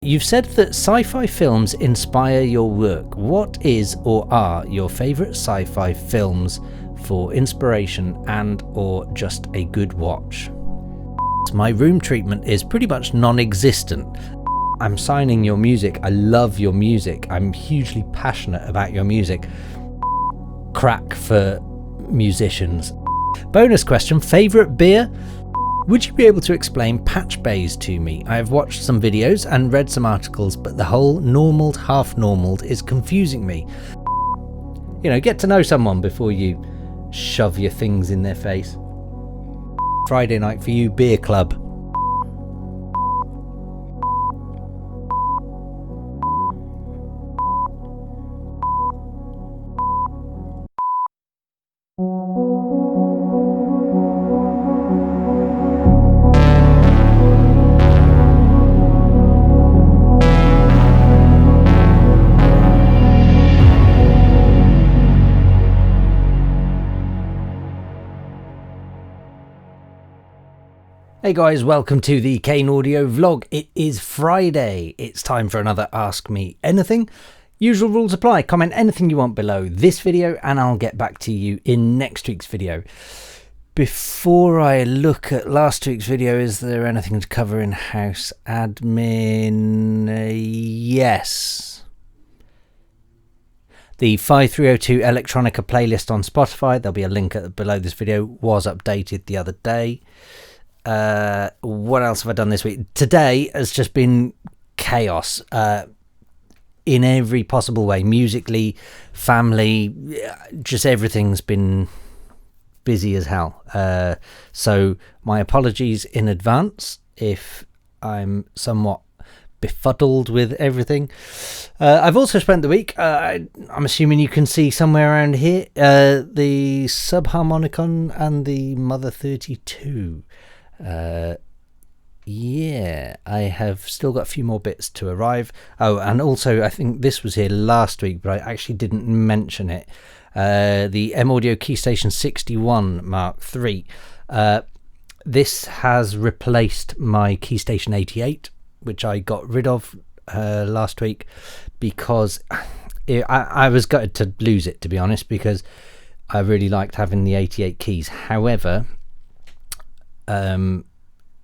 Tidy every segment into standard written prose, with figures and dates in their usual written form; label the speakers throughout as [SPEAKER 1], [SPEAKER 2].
[SPEAKER 1] you've said that sci-fi films inspire your work. What is or are your favourite sci-fi films for inspiration and or just a good watch? My room treatment is pretty much non-existent. I'm signing your music. I love your music. I'm hugely passionate about your music. Crack for musicians. Bonus question, favourite beer? Would you be able to explain patchbays to me? I have watched some videos and read some articles, but the whole normaled, half normaled is confusing me. You know, get to know someone before you shove your things in their face. Friday night for you, beer club. Hey guys, welcome to the Kane audio vlog. It is Friday. It's time for another Ask Me Anything. Usual rules apply. Comment anything you want below this video and I'll get back to you in next week's video. Before I look at last week's video, is there anything to cover in house admin? Yes. The 5302 Electronica playlist on Spotify, there'll be a link below this video, was updated the other day. What else have I done this week? Today has just been chaos in every possible way, musically, family, just everything's been busy as hell. So my apologies in advance if I'm somewhat befuddled with everything. I've also spent the week, I'm assuming you can see somewhere around here, the Subharmonicon and the Mother 32. Yeah, I have still got a few more bits to arrive. Oh, and also I think this was here last week, but I actually didn't mention it. The M-Audio Keystation 61 Mark III. This has replaced my Keystation 88, which I got rid of last week because I was gutted to lose it, to be honest, because I really liked having the 88 keys. However,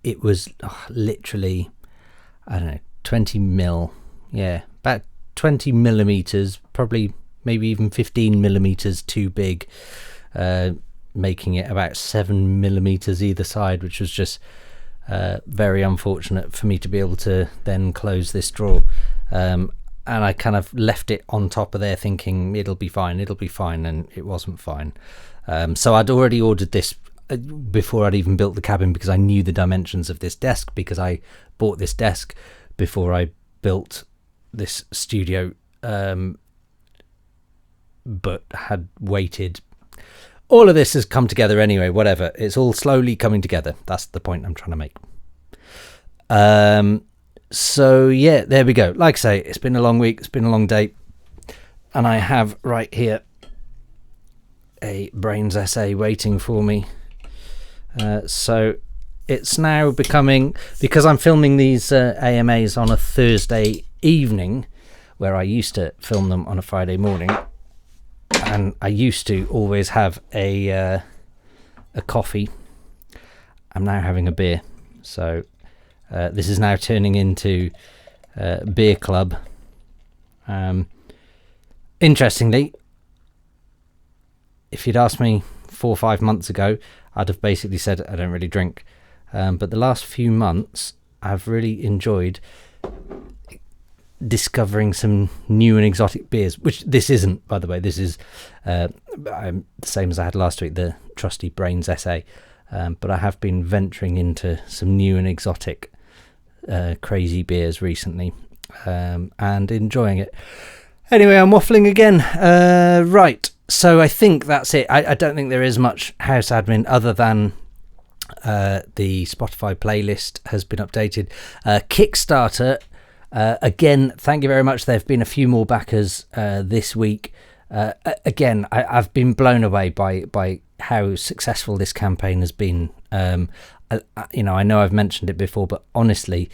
[SPEAKER 1] it was literally, I don't know, 20 mil, yeah, about 20 millimeters, probably maybe even 15 millimeters too big, making it about 7 millimeters either side, which was just very unfortunate for me to be able to then close this drawer. And I kind of left it on top of there thinking it'll be fine, and it wasn't fine. So I'd already ordered this before I'd even built the cabin because I knew the dimensions of this desk, because I bought this desk before I built this studio, but had waited. All of this has come together anyway, whatever. It's all slowly coming together. That's the point I'm trying to make. So yeah, there we go. Like I say, it's been a long week, it's been a long day, and I have right here a brains essay waiting for me. So it's now becoming, because I'm filming these AMAs on a Thursday evening, where I used to film them on a Friday morning, and I used to always have a coffee. I'm now having a beer, so this is now turning into beer club. Interestingly, if you'd asked me 4 or 5 months ago, I'd have basically said I don't really drink, but the last few months I've really enjoyed discovering some new and exotic beers, which this isn't, by the way. This is the same as I had last week, the trusty brains essay, but I have been venturing into some new and exotic crazy beers recently, and enjoying it. Anyway, I'm waffling again. Right, so I think that's it. I don't think there is much house admin other than the Spotify playlist has been updated. Kickstarter, again, thank you very much. There have been a few more backers this week. Again, I've been blown away by how successful this campaign has been. You know, I know I've mentioned it before, but honestly,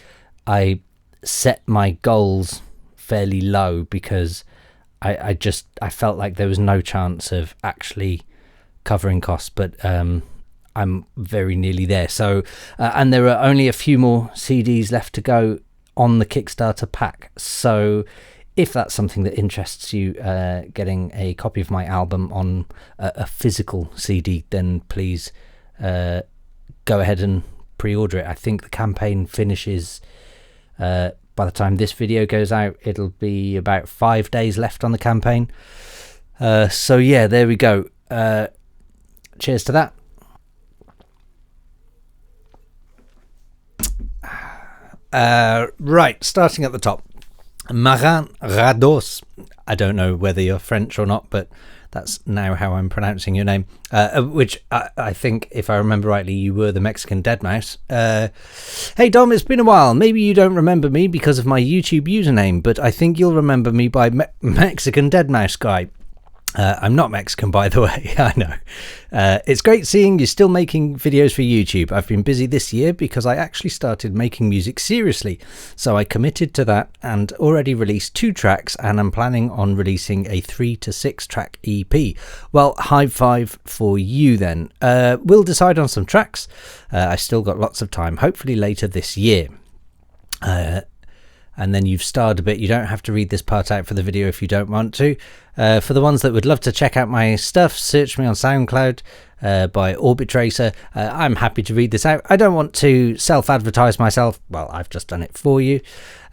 [SPEAKER 1] I set my goals fairly low because I felt like there was no chance of actually covering costs, but I'm very nearly there. So and there are only a few more CDs left to go on the Kickstarter pack. So if that's something that interests you, getting a copy of my album on a physical CD, then please go ahead and pre-order it. I think the campaign finishes by the time this video goes out. It'll be about 5 days left on the campaign. So yeah, there we go. Cheers to that. Right, starting at the top. Marin Rados. I don't know whether you're French or not, but that's now how I'm pronouncing your name, which I think, if I remember rightly, you were the Mexican Deadmau5. Hey Dom, it's been a while. Maybe you don't remember me because of my YouTube username, but I think you'll remember me by Mexican Deadmau5 guy. I'm not Mexican, by the way. I know. It's great seeing you still making videos for YouTube. I've been busy this year because I actually started making music seriously. So I committed to that and already released 2 tracks, and I'm planning on releasing a 3 to 6 track EP. Well, high five for you then. We'll decide on some tracks. I still got lots of time, hopefully later this year. And then you've starred a bit. You don't have to read this part out for the video if you don't want to. For the ones that would love to check out my stuff, search me on SoundCloud by Orbit Tracer. I'm happy to read this out. I don't want to self-advertise myself. Well, I've just done it for you.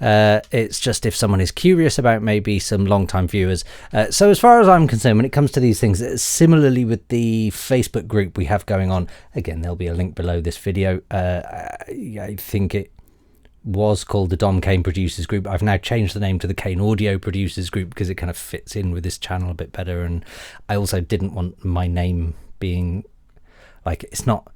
[SPEAKER 1] It's just if someone is curious about maybe some long-time viewers. So as far as I'm concerned, when it comes to these things, similarly with the Facebook group we have going on, again, there'll be a link below this video. I think it was called the Dom Kane Producers Group. I've now changed the name to the Kane Audio Producers Group because it kind of fits in with this channel a bit better, and I also didn't want my name being like, it's not,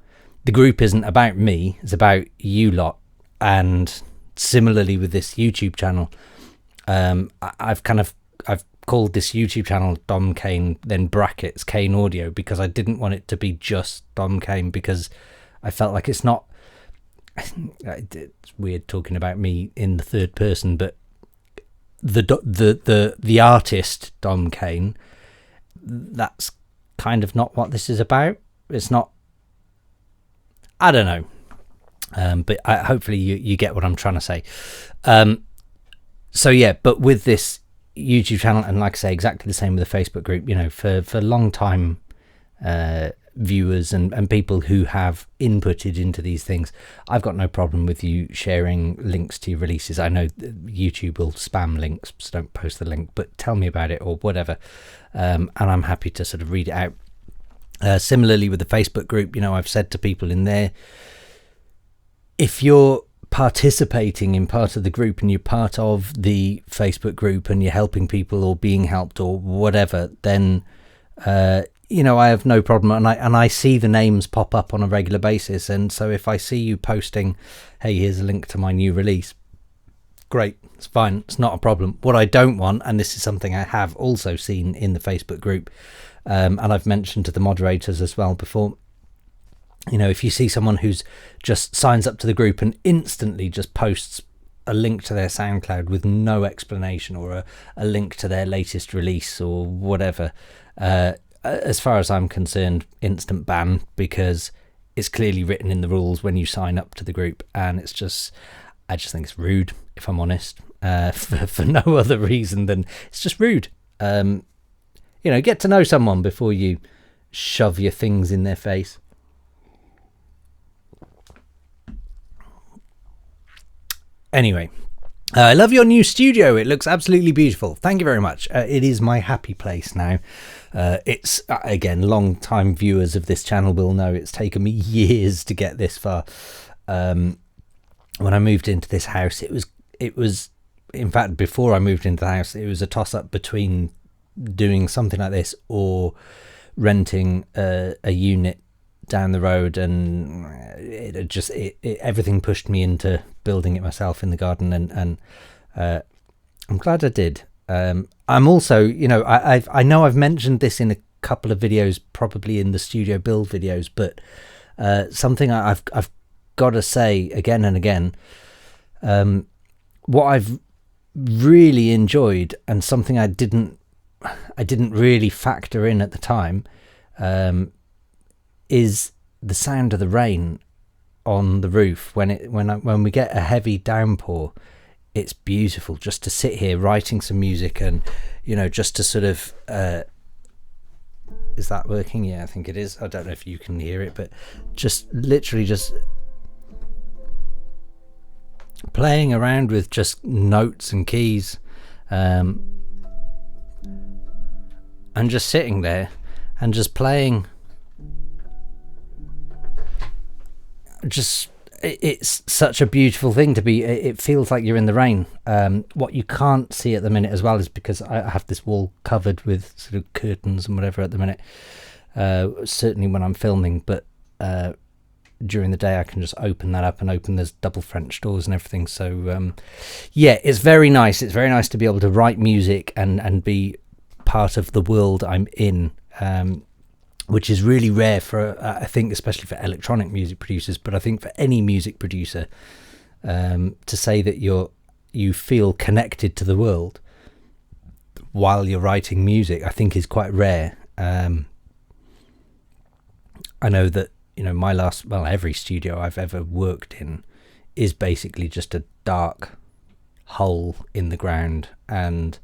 [SPEAKER 1] the group isn't about me, it's about you lot. And similarly with this YouTube channel, I've called this YouTube channel Dom Kane, then brackets Kane Audio, because I didn't want it to be just Dom Kane, because I felt like it's not, it's weird talking about me in the third person, but the artist Dom Kane, that's kind of not what this is about. It's not, I don't know, but hopefully you get what I'm trying to say. So yeah, but with this YouTube channel, and like I say, exactly the same with the Facebook group, you know, for long time viewers and people who have inputted into these things, I've got no problem with you sharing links to your releases. I know YouTube will spam links, so don't post the link, but tell me about it or whatever, and I'm happy to sort of read it out. Similarly with the Facebook group, you know, I've said to people in there, if you're participating in part of the group and you're part of the Facebook group and you're helping people or being helped or whatever, then you know, I have no problem, and I see the names pop up on a regular basis. And so if I see you posting, hey, here's a link to my new release, great, it's fine, it's not a problem. What I don't want, and this is something I have also seen in the Facebook group, and I've mentioned to the moderators as well before, you know, if you see someone who's just signs up to the group and instantly just posts a link to their SoundCloud with no explanation, or a link to their latest release or whatever, as far as I'm concerned, instant ban, because it's clearly written in the rules when you sign up to the group, and it's just, I just think it's rude, if I'm honest, for no other reason than it's just rude. You know, get to know someone before you shove your things in their face. Anyway, I love your new studio. It looks absolutely beautiful. Thank you very much. It is my happy place now. It's, again, long-time viewers of this channel will know it's taken me years to get this far. When I moved into this house, it was, in fact, before I moved into the house, it was a toss-up between doing something like this or renting a unit down the road, and it just everything pushed me into building it myself in the garden, and I'm glad I did. I'm also, you know, I know I've mentioned this in a couple of videos, probably in the studio build videos, but something I've got to say again and again, what I've really enjoyed, and something I didn't really factor in at the time, is the sound of the rain on the roof when we get a heavy downpour. It's beautiful just to sit here writing some music, and just to sort of is that working? Yeah, I think it is. I don't know if you can hear it, but just literally just playing around with just notes and keys, and just sitting there and just playing. It's such a beautiful thing to be. It feels like you're in the rain. What you can't see at the minute as well is because I have this wall covered with sort of curtains and whatever at the minute, certainly when I'm filming, but during the day I can just open that up, and there's double French doors and everything. So yeah, it's very nice. It's very nice to be able to write music and be part of the world I'm in, which is really rare for, I think, especially for electronic music producers, but I think for any music producer, to say that you feel connected to the world while you're writing music, I think is quite rare. I know that, every studio I've ever worked in is basically just a dark hole in the ground, and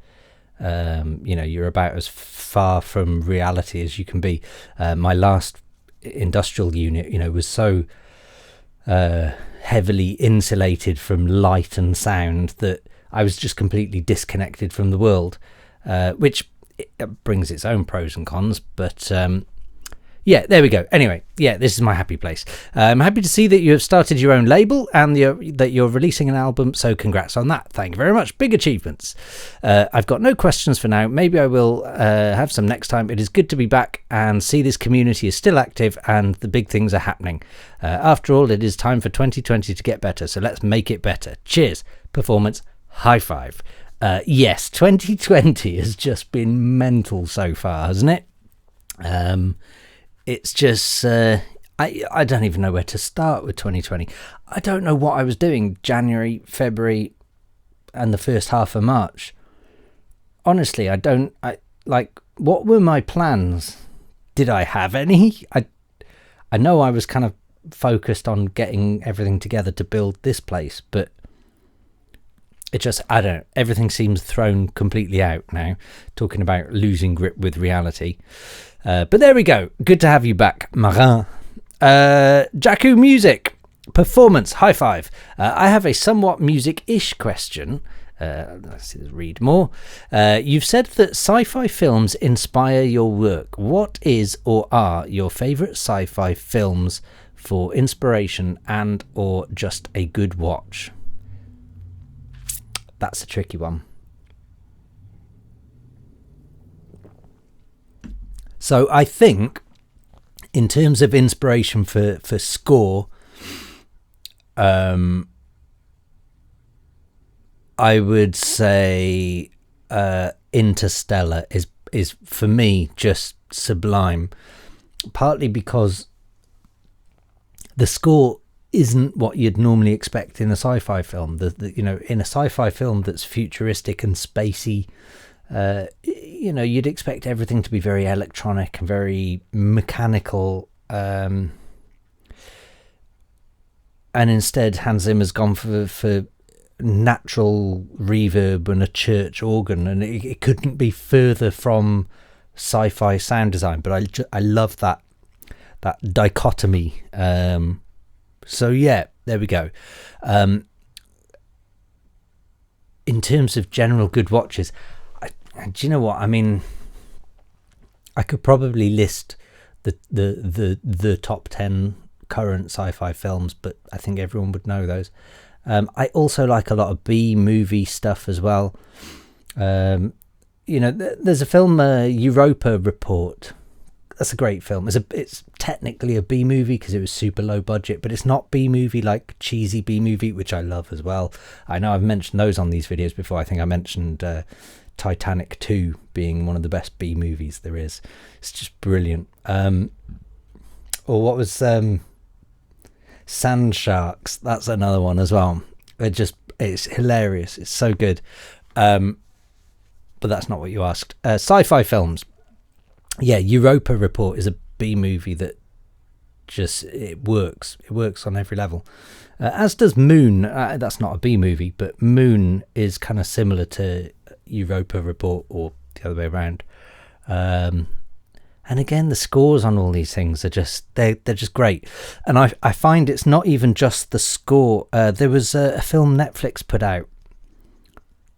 [SPEAKER 1] you're about as far from reality as you can be. My last industrial unit, was so heavily insulated from light and sound that I was just completely disconnected from the world, which brings its own pros and cons, but yeah, there we go. Anyway, yeah, this is my happy place. I'm happy to see that you have started your own label and that you're releasing an album, so congrats on that. Thank you very much. Big achievements. I've got no questions for now. Maybe I will have some next time. It is good to be back and see this community is still active and the big things are happening. After all, it is time for 2020 to get better, so let's make it better. Cheers. Performance. High five. Yes, 2020 has just been mental so far, hasn't it? It's just, I don't even know where to start with 2020. I don't know what I was doing January, February, and the first half of March. Honestly, what were my plans? Did I have any? I know I was kind of focused on getting everything together to build this place, but it just, I don't know, everything seems thrown completely out now, talking about losing grip with reality. But there we go. Good to have you back, Marin. Jakku Music. Performance. High five. I have a somewhat music-ish question. Let's read more. You've said that sci-fi films inspire your work. What is or are your favourite sci-fi films for inspiration and or just a good watch? That's a tricky one. So I think in terms of inspiration for score, I would say Interstellar is for me just sublime, partly because the score isn't what you'd normally expect in a sci-fi film. In a sci-fi film that's futuristic and spacey, you'd expect everything to be very electronic and very mechanical, and instead Hans Zimmer's gone for natural reverb and a church organ, and it couldn't be further from sci-fi sound design. But I love that dichotomy. So yeah, there we go. In terms of general good watches, do you know what I mean? I could probably list the top 10 current sci-fi films, but I think everyone would know those. I also like a lot of B-movie stuff as well. There's a film, Europa Report. That's a great film. It's technically a B-movie because it was super low budget, but it's not B-movie like cheesy B-movie, which I love as well. I know I've mentioned those on these videos before. I think I mentioned Titanic 2 being one of the best B-movies there is. It's just brilliant. Or what was Sand Sharks? That's another one as well. It's hilarious. It's so good. But that's not what you asked. Sci-fi films. Yeah, Europa Report is a B movie that it works. It works on every level. As does Moon. That's not a B movie, but Moon is kind of similar to Europa Report, or the other way around. And again, the scores on all these things are they're just great. And I find it's not even just the score. There was a film Netflix put out.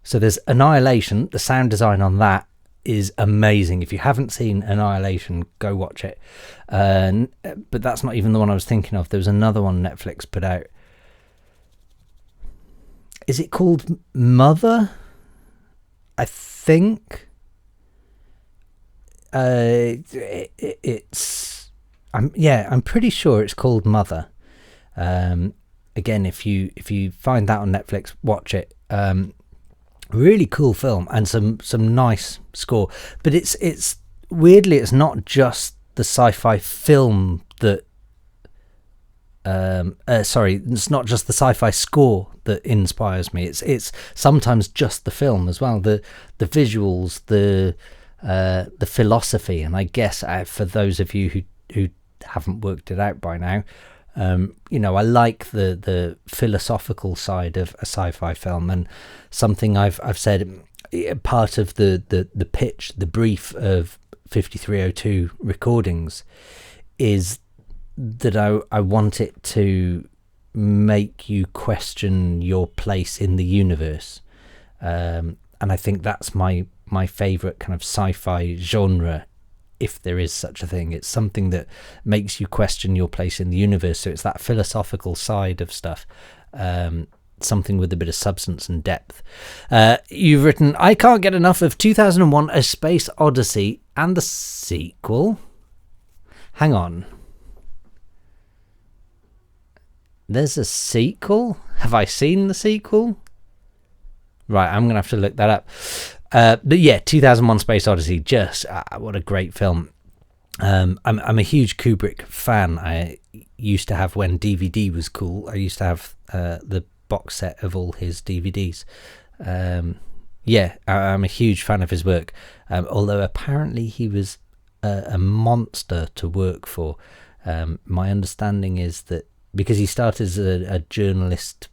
[SPEAKER 1] So there's Annihilation. The sound design on that is amazing. If you haven't seen Annihilation, go watch it. But that's not even the one I was thinking of. There was another one Netflix put out. Is it called Mother? I think. I'm pretty sure it's called Mother. Again, if you find that on Netflix, watch it. Really cool film and some nice score. But it's weirdly, it's not just the sci-fi film that it's not just the sci-fi score that inspires me. It's sometimes just the film as well, the visuals, the philosophy. And I guess for those of you who haven't worked it out by now, I like the philosophical side of a sci-fi film. And something I've said, part of the pitch, the brief of 5302 recordings is that I want it to make you question your place in the universe. And I think that's my favorite kind of sci-fi genre, if there is such a thing. It's something that makes you question your place in the universe. So it's that philosophical side of stuff, something with a bit of substance and depth. You've written, I can't get enough of 2001 A Space Odyssey and the sequel. Hang on. There's a sequel? Have I seen the sequel? Right, I'm going to have to look that up. But yeah, 2001 Space Odyssey, just what a great film. I'm a huge Kubrick fan. I used to have, when DVD was cool, I used to have the box set of all his DVDs. I'm a huge fan of his work, although apparently he was a monster to work for. My understanding is that because he started as a journalist,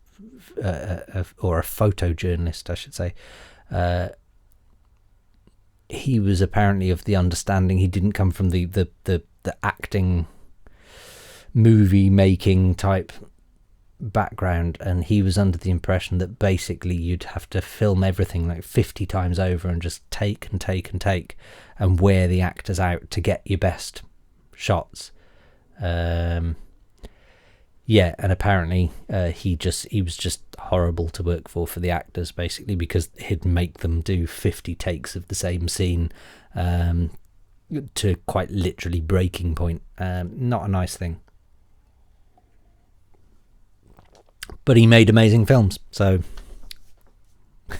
[SPEAKER 1] or a photojournalist, I should say, he was apparently of the understanding, he didn't come from the acting, movie making type background, and he was under the impression that basically you'd have to film everything like 50 times over and just take and take and take and wear the actors out to get your best shots. And apparently he was just horrible to work for the actors, basically, because he'd make them do 50 takes of the same scene, to quite literally breaking point. Not a nice thing. But he made amazing films, so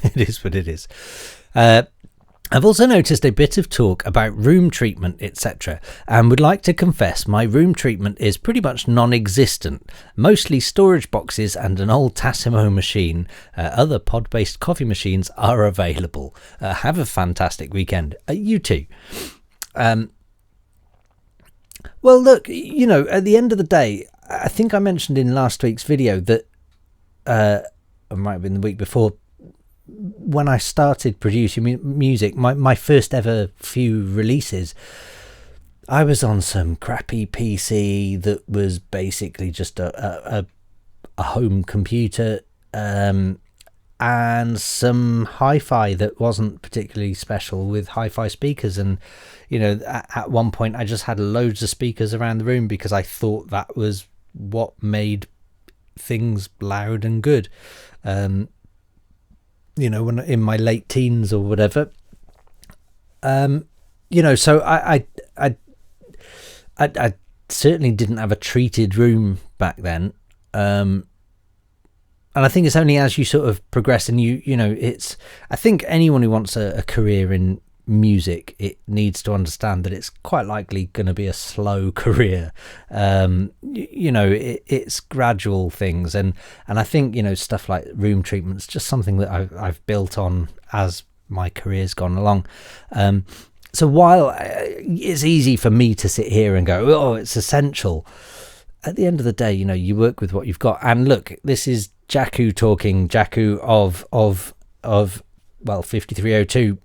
[SPEAKER 1] it is what it is. I've also noticed a bit of talk about room treatment, etc., and would like to confess my room treatment is pretty much non-existent. Mostly storage boxes and an old Tassimo machine. Other pod-based coffee machines are available. Have a fantastic weekend. You too. Well, look, at the end of the day, I think I mentioned in last week's video that, it might have been the week before, when I started producing music, my first ever few releases, I was on some crappy PC that was basically just a home computer, and some hi-fi that wasn't particularly special, with hi-fi speakers. And at one point I just had loads of speakers around the room because I thought that was what made things loud and good. When in my late teens or whatever, so I certainly didn't have a treated room back then. And I think it's only as you sort of progress and I think anyone who wants a career in music, it needs to understand that it's quite likely going to be a slow career. It's gradual things, and I think stuff like room treatment's just something that I've built on as my career's gone along. So while it's easy for me to sit here and go, oh, it's essential, at the end of the day, you work with what you've got. And look, this is Jakku talking, Jakku of 5302.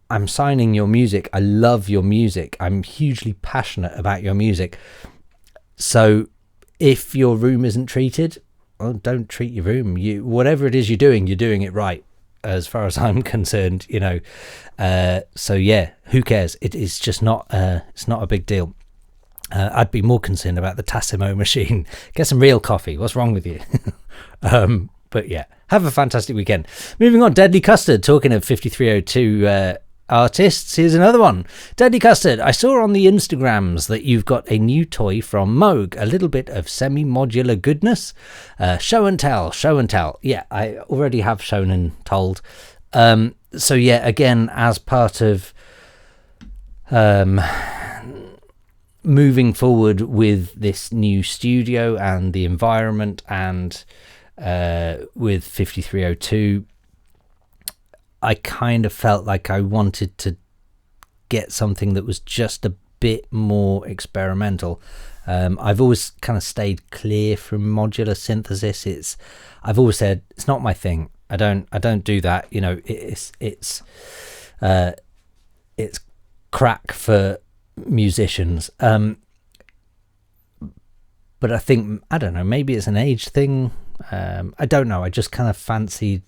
[SPEAKER 1] I'm signing your music. I love your music. I'm hugely passionate about your music. So if your room isn't treated, well, don't treat your room. Whatever it is you're doing it right, as far as I'm concerned. So yeah, who cares? It's just not it's not a big deal. I'd be more concerned about the Tassimo machine. Get some real coffee. What's wrong with you? But yeah, have a fantastic weekend. Moving on, Deadly Custard, talking of 5302 artists, here's another one. Deadly Custard, I saw on the Instagrams that you've got a new toy from Moog, a little bit of semi-modular goodness. Show and tell. Yeah, I already have shown and told. So yeah, again, as part of moving forward with this new studio and the environment, and with 5302, I kind of felt like I wanted to get something that was just a bit more experimental. I've always kind of stayed clear from modular synthesis. I've always said it's not my thing. I don't do that. It's crack for musicians. But I think, I don't know, maybe it's an age thing. I don't know. I just kind of fancied,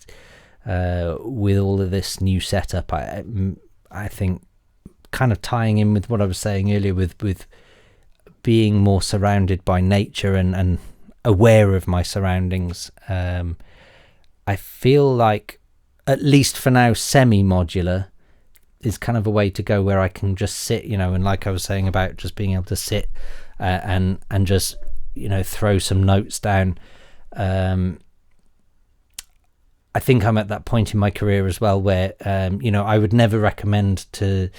[SPEAKER 1] with all of this new setup, I think kind of tying in with what I was saying earlier with being more surrounded by nature and aware of my surroundings. I feel like, at least for now, semi-modular is kind of a way to go, where I can just sit, and like I was saying about just being able to sit and just, throw some notes down. I think I'm at that point in my career as well where, I would never recommend to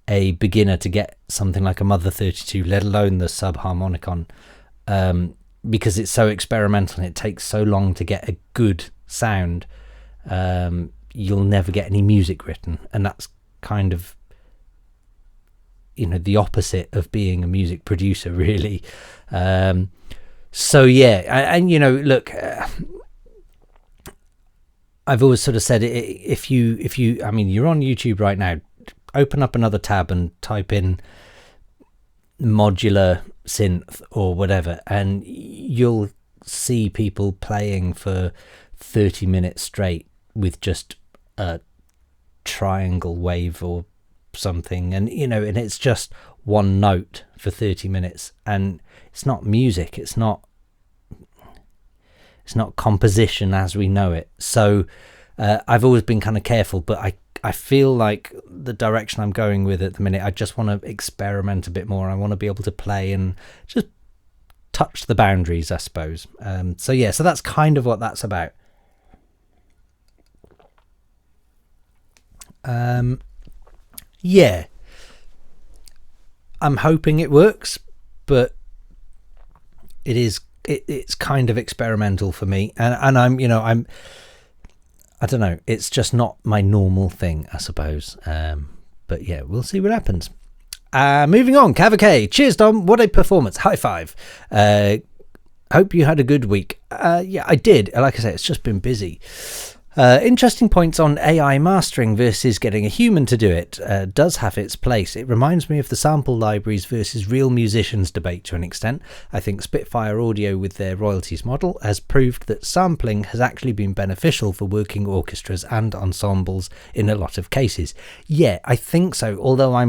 [SPEAKER 1] a beginner to get something like a Mother 32, let alone the subharmonicon, because it's so experimental and it takes so long to get a good sound. You'll never get any music written, and that's kind of, the opposite of being a music producer, really. So yeah, and look, I've always sort of said, if you, I mean, you're on YouTube right now, open up another tab and type in modular synth or whatever, and you'll see people playing for 30 minutes straight with just a triangle wave or something, and and it's just one note for 30 minutes, and it's not music, it's not composition as we know it. So I've always been kind of careful, but I feel like the direction I'm going with at the minute, I just want to experiment a bit more. I want to be able to play and just touch the boundaries, I suppose. So yeah, so that's kind of what that's about. Yeah, I'm hoping it works, but it's kind of experimental for me, and I'm I don't know, it's just not my normal thing, I suppose. But yeah, we'll see what happens. Moving on, Cavacay. Cheers, Dom. What a performance. High five. Hope you had a good week. Yeah, I did. Like I say, it's just been busy. Interesting points on AI mastering versus getting a human to do it. Does have its place. It reminds me of the sample libraries versus real musicians debate to an extent. I think Spitfire Audio, with their royalties model, has proved that sampling has actually been beneficial for working orchestras and ensembles in a lot of cases. Yeah, I think so, although I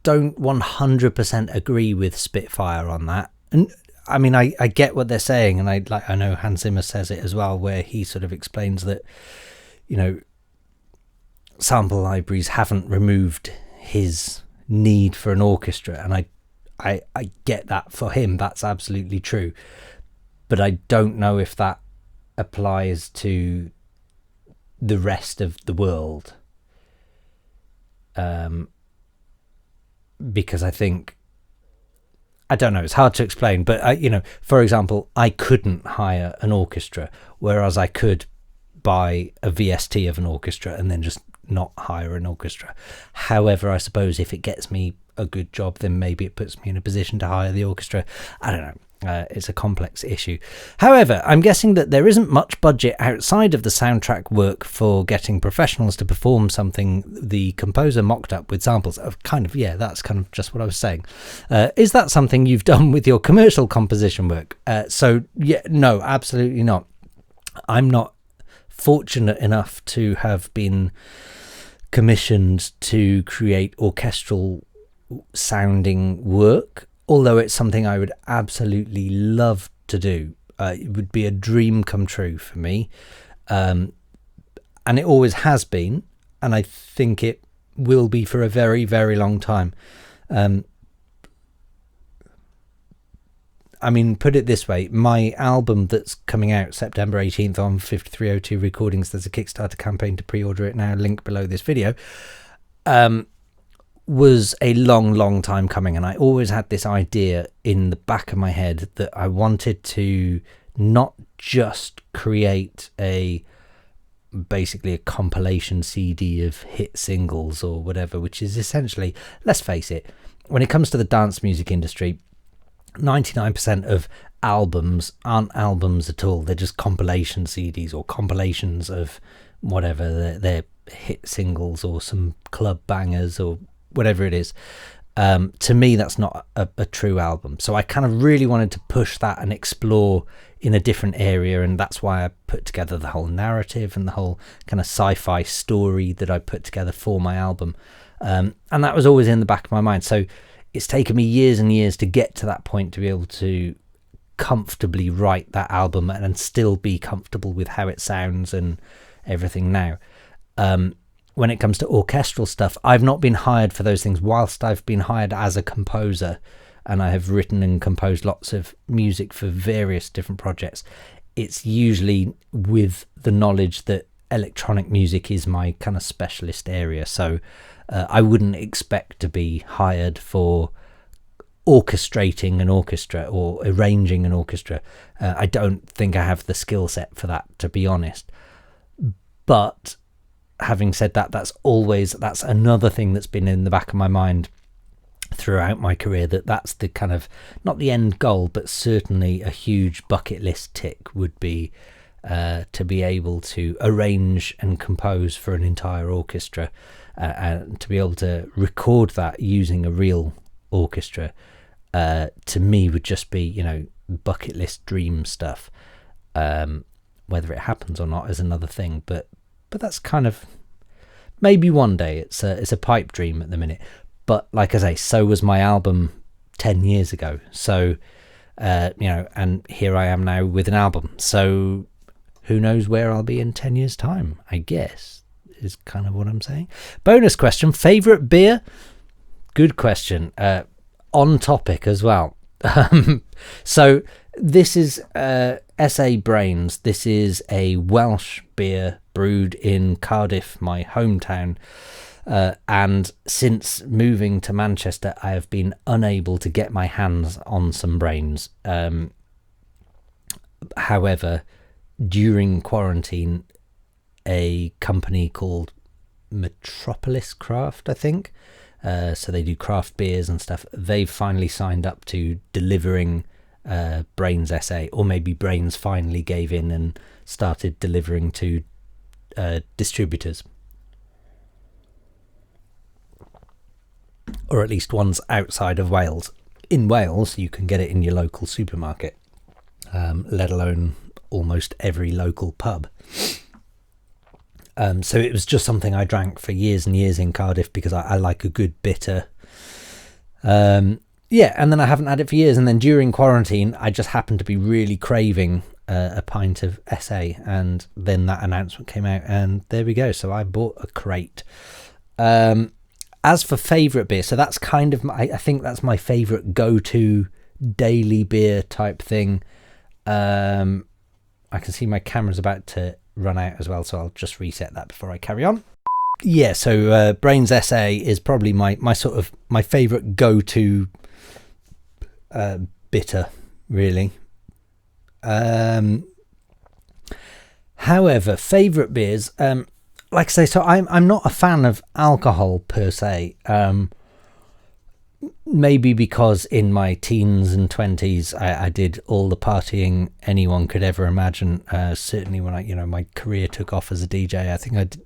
[SPEAKER 1] don't 100% agree with Spitfire on that. And I mean, I get what they're saying, and I know Hans Zimmer says it as well, where he sort of explains that, sample libraries haven't removed his need for an orchestra, and I get that for him. That's absolutely true, but I don't know if that applies to the rest of the world. Because I think, I don't know, it's hard to explain, but for example, I couldn't hire an orchestra, whereas I could buy a VST of an orchestra and then just not hire an orchestra. However, I suppose if it gets me a good job, then maybe it puts me in a position to hire the orchestra. I don't know. It's a complex issue. However, I'm guessing that there isn't much budget outside of the soundtrack work for getting professionals to perform something the composer mocked up with samples of that's kind of just what I was saying. Is that something you've done with your commercial composition work? No, absolutely not. I'm not fortunate enough to have been commissioned to create orchestral sounding work, although it's something I would absolutely love to do. It would be a dream come true for me, and it always has been, and I think it will be for a very, very long time. I mean, put it this way, my album that's coming out September 18th on 5302 Recordings, there's a Kickstarter campaign to pre-order it now, link below this video, was a long time coming, and I always had this idea in the back of my head that I wanted to not just create basically a compilation CD of hit singles or whatever, which is essentially, let's face it, when it comes to the dance music industry, 99% of albums aren't albums at all. They're just compilation CDs or compilations of whatever, they're hit singles or some club bangers or whatever it is. To me, that's not a true album. So I kind of really wanted to push that and explore in a different area, and that's why I put together the whole narrative and the whole kind of sci-fi story that I put together for my album. And that was always in the back of my mind. So it's taken me years and years to get to that point to be able to comfortably write that album and still be comfortable with how it sounds and everything now. When it comes to orchestral stuff, I've not been hired for those things, whilst I've been hired as a composer, and I have written and composed lots of music for various different projects. It's usually with the knowledge that electronic music is my kind of specialist area. So I wouldn't expect to be hired for orchestrating an orchestra or arranging an orchestra. I don't think I have the skill set for that, to be honest. But having said that, that's another thing that's been in the back of my mind throughout my career, that's the kind of, not the end goal, but certainly a huge bucket list tick would be to be able to arrange and compose for an entire orchestra, and to be able to record that using a real orchestra, to me would just be, bucket list dream stuff. Whether it happens or not is another thing, but that's kind of, maybe one day. It's a pipe dream at the minute. But like I say, so was my album 10 years ago. So, and here I am now with an album. So who knows where I'll be in 10 years' time, I guess, is kind of what I'm saying. Bonus question, favourite beer? Good question. On topic as well. So this is SA Brains. This is a Welsh beer brewed in Cardiff, my hometown. And since moving to Manchester, I have been unable to get my hands on some Brains. However, during quarantine, a company called Metropolis Craft, I think, so they do craft beers and stuff, they've finally signed up to delivering Brains SA, or maybe Brains finally gave in and started delivering to distributors, or at least ones outside of Wales. In Wales, you can get it in your local supermarket, let alone almost every local pub. So it was just something I drank for years and years in Cardiff because I like a good bitter. And then I haven't had it for years. And then during quarantine, I just happened to be really craving a pint of SA. And then that announcement came out and there we go. So I bought a crate. As for favourite beer, so that's kind of, I think that's my favourite go-to daily beer type thing. I I can see my camera's about to run out as well, so I'll just reset that before I carry on. Yeah, so Brains SA is probably my favourite go-to bitter, really. However, favourite beers, like I say, so I'm not a fan of alcohol per se. Maybe because in my teens and 20s I did all the partying anyone could ever imagine. Certainly when my career took off as a DJ, I think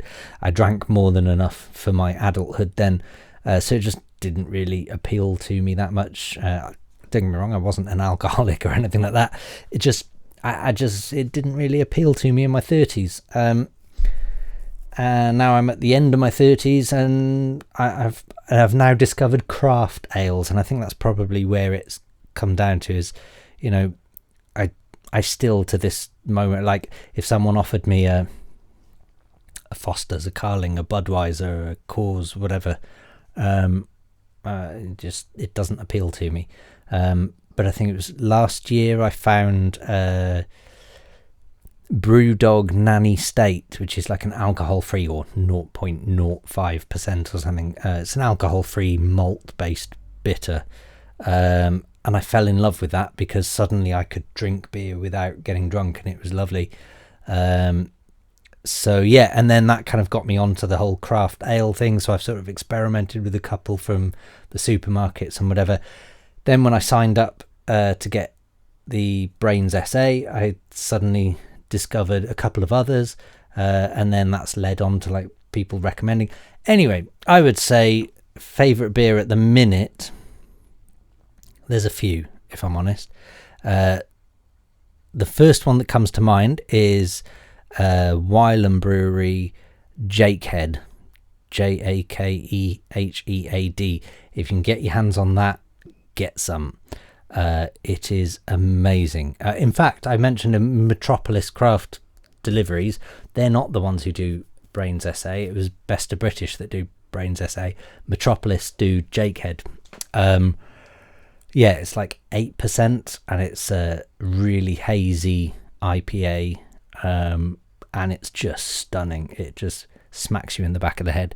[SPEAKER 1] I drank more than enough for my adulthood then. So it just didn't really appeal to me that much. Don't get me wrong, I wasn't an alcoholic or anything like that. It just it didn't really appeal to me in my 30s. And now I'm at the end of my 30s, and I've now discovered craft ales, and I think that's probably where it's come down to. Is, I still to this moment, like if someone offered me a Foster's, a Carling, a Budweiser, a Coors, whatever, it doesn't appeal to me. But I think it was last year I found Brewdog Nanny State, which is like an alcohol-free, or 0.05% or something. It's an alcohol-free malt-based bitter, and I fell in love with that because suddenly I could drink beer without getting drunk, and it was lovely. So yeah, and then that kind of got me onto the whole craft ale thing. So I've sort of experimented with a couple from the supermarkets and whatever. Then when I signed up to get the Brains SA, I suddenly discovered a couple of others, and then that's led on to like people recommending. Anyway, I would say favorite beer at the minute, there's a few, if I'm honest. The first one that comes to mind is Wylam Brewery Jakehead, Jakehead. If you can get your hands on that, get some. It is amazing. In fact, I mentioned Metropolis Craft Deliveries. They're not the ones who do Brains SA. It was Best of British that do Brains SA. Metropolis do Jakehead. Yeah, it's like 8%, and it's a really hazy IPA, and it's just stunning. It just smacks you in the back of the head.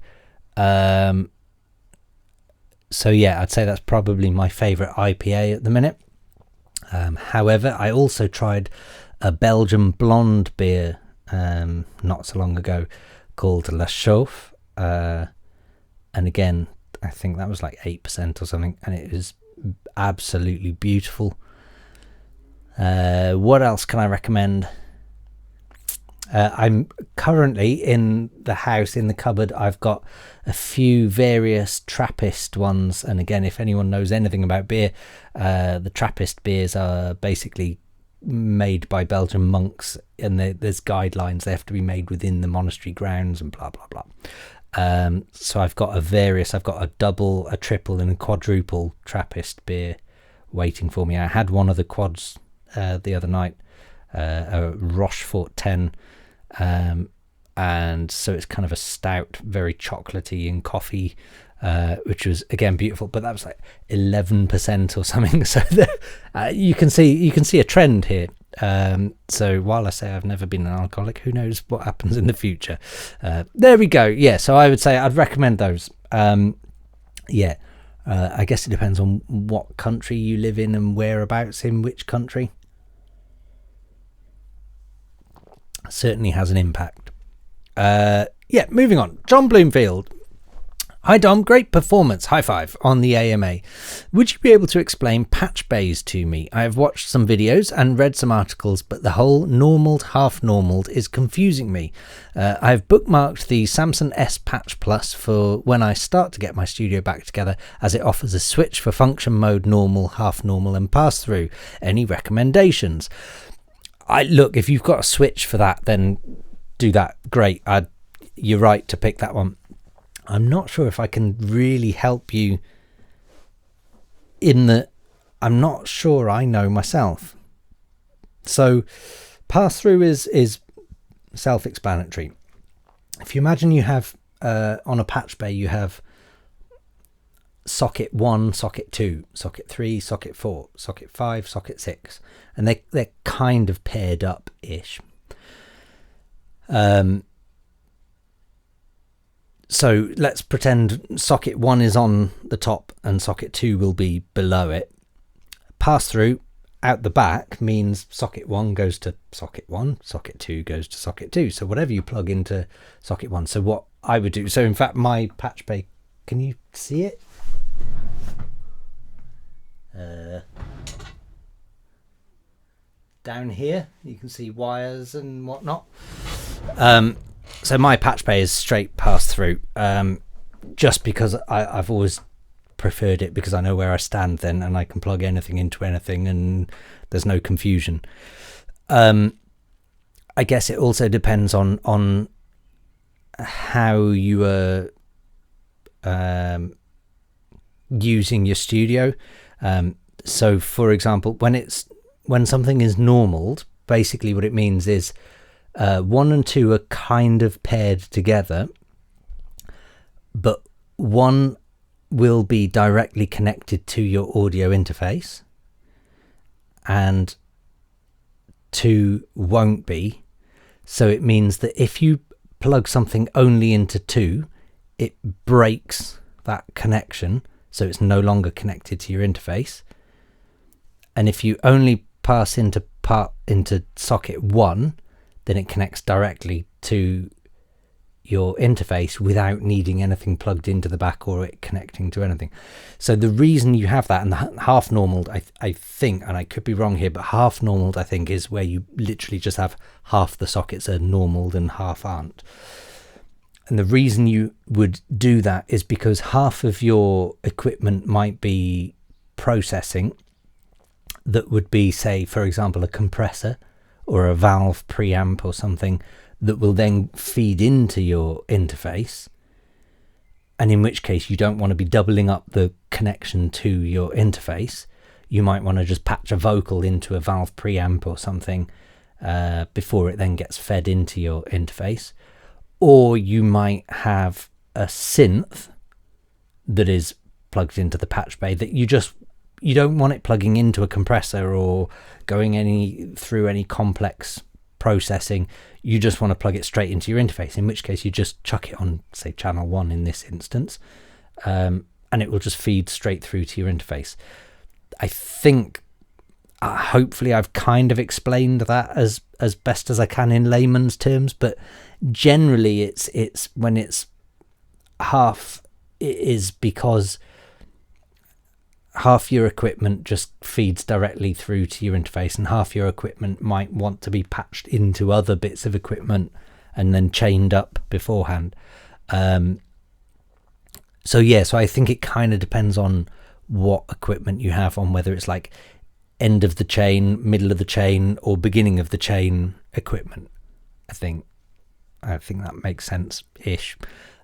[SPEAKER 1] So yeah, I'd say that's probably my favourite IPA at the minute. However, I also tried a Belgian blonde beer not so long ago called La Chauffe. And again, I think that was like 8% or something, and it is absolutely beautiful. What else can I recommend? I'm currently in the house, in the cupboard, I've got a few various Trappist ones. And again, if anyone knows anything about beer, the Trappist beers are basically made by Belgian monks, and there's guidelines. They have to be made within the monastery grounds and blah, blah, blah. So I've got a double, a triple and a quadruple Trappist beer waiting for me. I had one of the quads the other night, a Rochefort 10, and so it's kind of a stout, very chocolatey and coffee, which was again beautiful, but that was like 11% or something. So you can see a trend here. So while I say I've never been an alcoholic, who knows what happens in the future. There we go. Yeah, so I would say I'd recommend those. I guess it depends on what country you live in and whereabouts in which country. Certainly has an impact. Moving on. John Bloomfield. Hi Dom, great performance, high five, on the AMA. Would you be able to explain patchbays to me? I have watched some videos and read some articles, but the whole normaled, half normaled is confusing me. I have bookmarked the Samson S Patch Plus for when I start to get my studio back together, as it offers a switch for function mode, normal, half normal and pass through. Any recommendations? Look, if you've got a switch for that, then do that. Great. You're right to pick that one. I'm not sure if I can really help you in that I'm not sure I know myself. So pass through is self-explanatory. If you imagine you have on a patch bay, you have socket 1, socket 2, socket 3, socket 4, socket 5, socket 6, and they're kind of paired up ish. So let's pretend socket 1 is on the top and socket 2 will be below it. Pass through out the back means socket 1 goes to socket 1, socket 2 goes to socket 2. So whatever you plug into socket 1. So what I would do, so in fact my patch bay, can you see it? Down here you can see wires and whatnot. So my patch bay is straight pass through, just because I've always preferred it, because I know where I stand then and I can plug anything into anything and there's no confusion. I guess it also depends on how you are using your studio. So for example, when something is normaled, basically what it means is 1 and 2 are kind of paired together, but 1 will be directly connected to your audio interface and 2 won't be. So it means that if you plug something only into 2, it breaks that connection, so it's no longer connected to your interface. And if you only pass into socket 1, then it connects directly to your interface without needing anything plugged into the back or it connecting to anything. So the reason you have that, and the half normaled, I think, and I could be wrong here, but half normaled I think is where you literally just have half the sockets are normaled and half aren't. And the reason you would do that is because half of your equipment might be processing that would be, say, for example, a compressor or a valve preamp or something that will then feed into your interface, and in which case you don't want to be doubling up the connection to your interface. You might want to just patch a vocal into a valve preamp or something before it then gets fed into your interface. Or you might have a synth that is plugged into the patch bay that you don't want it plugging into a compressor or going through any complex processing. You just want to plug it straight into your interface, in which case you just chuck it on, say, channel 1 in this instance, and it will just feed straight through to your interface. I think hopefully I've kind of explained that as best as I can in layman's terms, but generally it's when it's half, it is because half your equipment just feeds directly through to your interface, and half your equipment might want to be patched into other bits of equipment and then chained up beforehand. So I think it kind of depends on what equipment you have, on whether it's like end of the chain, middle of the chain, or beginning of the chain equipment. I think that makes sense ish.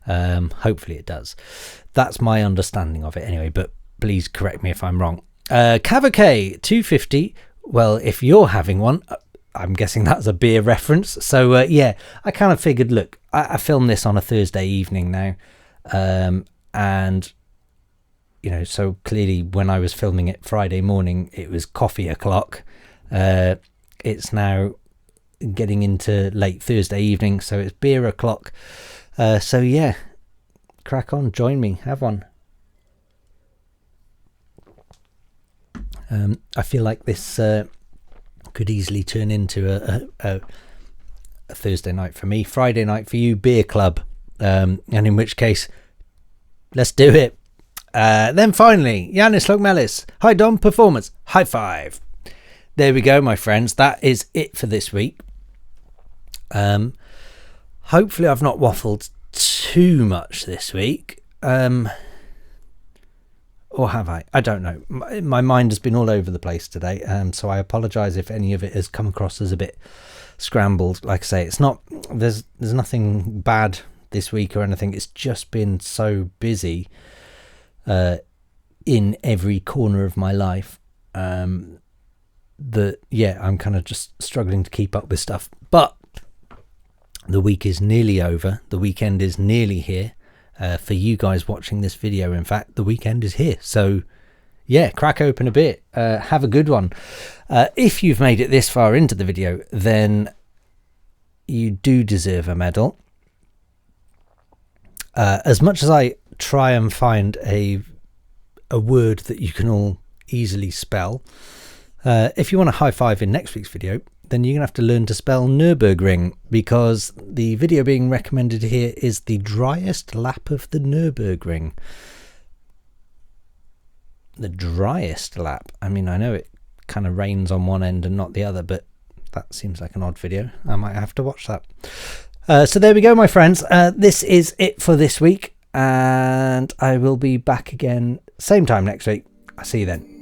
[SPEAKER 1] Hopefully it does. That's my understanding of it anyway, but please correct me if I'm wrong. Cavacay 250. Well, if you're having one, I'm guessing that's a beer reference. So I kind of figured, look, I filmed this on a Thursday evening now, and so clearly when I was filming it Friday morning, it was coffee o'clock. It's now getting into late Thursday evening, so it's beer o'clock. Crack on, join me, have one. I feel like this could easily turn into a Thursday night for me, Friday night for you, beer club, and in which case, let's do it. Then finally, Yanis Lokmelis, hi Dom, performance, high five. There we go, my friends. That is it for this week. Hopefully I've not waffled too much this week. Or have I? I don't know. My mind has been all over the place today, so I apologise if any of it has come across as a bit scrambled. Like I say, it's not. There's nothing bad this week or anything. It's just been so busy in every corner of my life that I'm kind of just struggling to keep up with stuff. But the week is nearly over. The weekend is nearly here. For you guys watching this video, in fact, the weekend is here. So crack open a beer, have a good one. If you've made it this far into the video, then you do deserve a medal. As much as I try and find a word that you can all easily spell, if you want a high five in next week's video, then you're gonna have to learn to spell Nürburgring, because the video being recommended here is the driest lap of the Nürburgring. The driest lap. I mean, I know it kind of rains on one end and not the other, but that seems like an odd video. I might have to watch that. So there we go, my friends. This is it for this week, and I will be back again same time next week. I'll see you then.